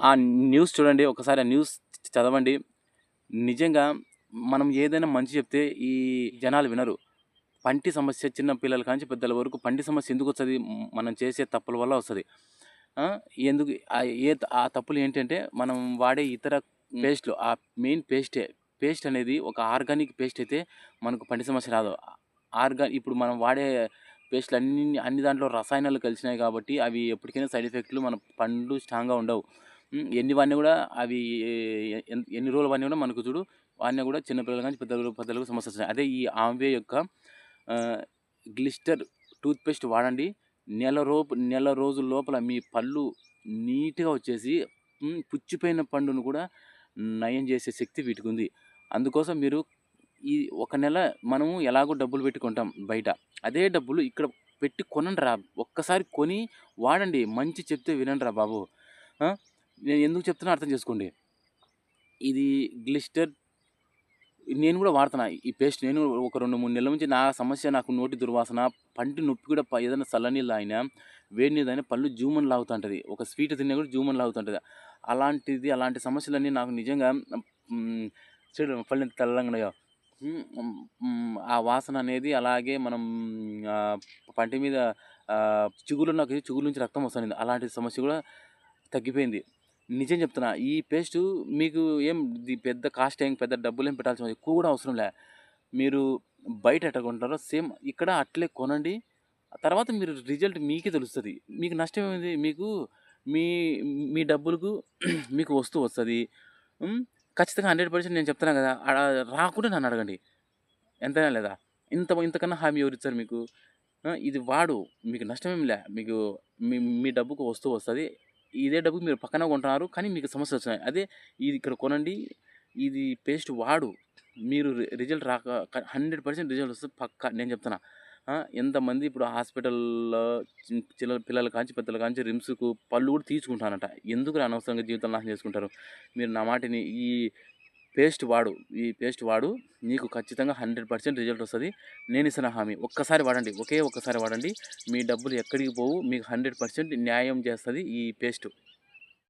ఆ న్యూస్ చూడండి. ఒకసారి ఆ న్యూస్ చదవండి. నిజంగా మనం ఏదైనా మంచి చెప్తే ఈ జనాలు వినరు. పంటి సమస్య చిన్న పిల్లల కాంచి పెద్దల వరకు పంటి సమస్య ఎందుకొస్తది? మనం చేసే తప్పుల వల్ల వస్తది. ఆ! ఎందుకు ఆ తప్పులు ఏంటంటే, మనం వాడే ఇతర పేస్ట్‌లు మెయిన్ పేస్ట్ అనేది ఒక ఆర్గానిక్ పేస్ట్ అయితే మనకు పంటి సమస్య రాదు. ఇప్పుడు మనం వాడే పేస్ట్‌లు అన్ని దాంట్లో రసాయనాలు కలిసినాయి కాబట్టి అవి ఎప్పటికైనా సైడ్ ఎఫెక్ట్‌లు మన పండ్లు స్ట్రాంగ్‌గా ఉండవు. ఎన్ని వాడినా గూడా అవి ఎన్ని రోజులు వాడినా గూడా మనకు చూడు వాడినా గూడా చిన్న పిల్లల నుంచి పెద్దలకు సమస్యొస్తున్నాయి. అదే ఈ ఆమ్వే యొక్క గ్లిస్టర్ టూత్ పేస్ట్ వాడండి. నెల రోజుల లోపల మీ పళ్ళు నీట్‌గా వచ్చేసి పుచ్చిపోయిన పండును కూడా నయం చేసే శక్తి వీటికుంది. అందుకోసం మీరు ఈ ఒక నెల మనము ఎలాగో డబ్బులు పెట్టి కొంటాం బయట. అదే డబ్బులు ఇక్కడ పెట్టి కొనండిరా. ఒక్కసారి కొని వాడండి. మంచి చెప్తే వినండిరా బాబు. ఆ! నేను ఎందుకు చెప్తున్నా అర్థం చేసుకోండి. ఇది గ్లిస్టర్ నేను కూడా వాడుతున్నా ఈ పేస్ట్. నేను ఒక 2, 3 నెలల నుంచి నా సమస్య నాకు నోటి దుర్వాసన, పంటి నొప్పి కూడా ఏదైనా చల్లనీళ్ళు తాగినా, వేడి నీళ్ళు తాగినా పళ్ళు జూమని లాగుతుంటది. ఒక స్వీట్ తిన్నా కూడా జూమని లాగుతుంటది. అలాంటి సమస్యలన్నీ నాకు నిజంగా హ్మ్. చూడు పళ్ళు ఎంత తెల్లంగా ఉన్నాయో. ఆ వాసన అనేది అలాగే మనం పంటి మీద చిగురు నుంచి రక్తం వస్తుంది. అలాంటి సమస్య కూడా తగ్గిపోయింది. నిజం చెప్తున్నా. ఈ పేస్టు మీకు పెద్ద కాస్ట్ పెద్ద డబ్బులేం పెట్టాల్సిన ఎక్కువ కూడా అవసరం లే. మీరు బయట ఎట్ట కొంటారో సేమ్ ఇక్కడ అట్లే కొనండి. తర్వాత మీరు రిజల్ట్ మీకే తెలుస్తది. మీకు నష్టం ఏముంది? మీ మీ డబ్బులకు మీకు వస్తువు వస్తది. ఖచ్చితంగా 100% నేను చెప్తున్నా కదా! రాకుంటే నన్ను అడగండి. ఎంతైనా లేదా? ఇంతకన్నా హామీ ఎవరిచ్చారు మీకు? ఇది వాడు. మీకు నష్టమేం లే. మీకు మీ మీ డబ్బుకు వస్తువు వస్తది. ఇదే డబ్బుకి మీరు పక్కన కొంటున్నారు. కానీ మీకు సమస్యలొచ్చినాయి. అదే ఇది ఇక్కడ కొనండి. ఇది పేస్ట్ వాడు. మీరు రిజల్ట్ 100% రిజల్ట్ వస్తది పక్కా. నేను చెప్తున్నా. ఎంతమంది ఇప్పుడు హాస్పిటల్‌లో పిల్లల కాంచి పెద్దల కాంచి రిమ్స్‌కు పళ్ళు కూడా తీయించుకుంటారంట. ఎందుకురా అనవసరంగా జీవితాలు నాశనం చేసుకుంటారు. మీరు నా మాటిని ఈ పేస్ట్ వాడు. నీకు ఖచ్చితంగా 100% రిజల్ట్ వస్తది. నేనిస్తున్న హామీ. ఒక్కసారి వాడండి. మీ డబ్బులు ఎక్కడికి పోవు. మీకు 100% న్యాయం చేస్తది ఈ పేస్టు.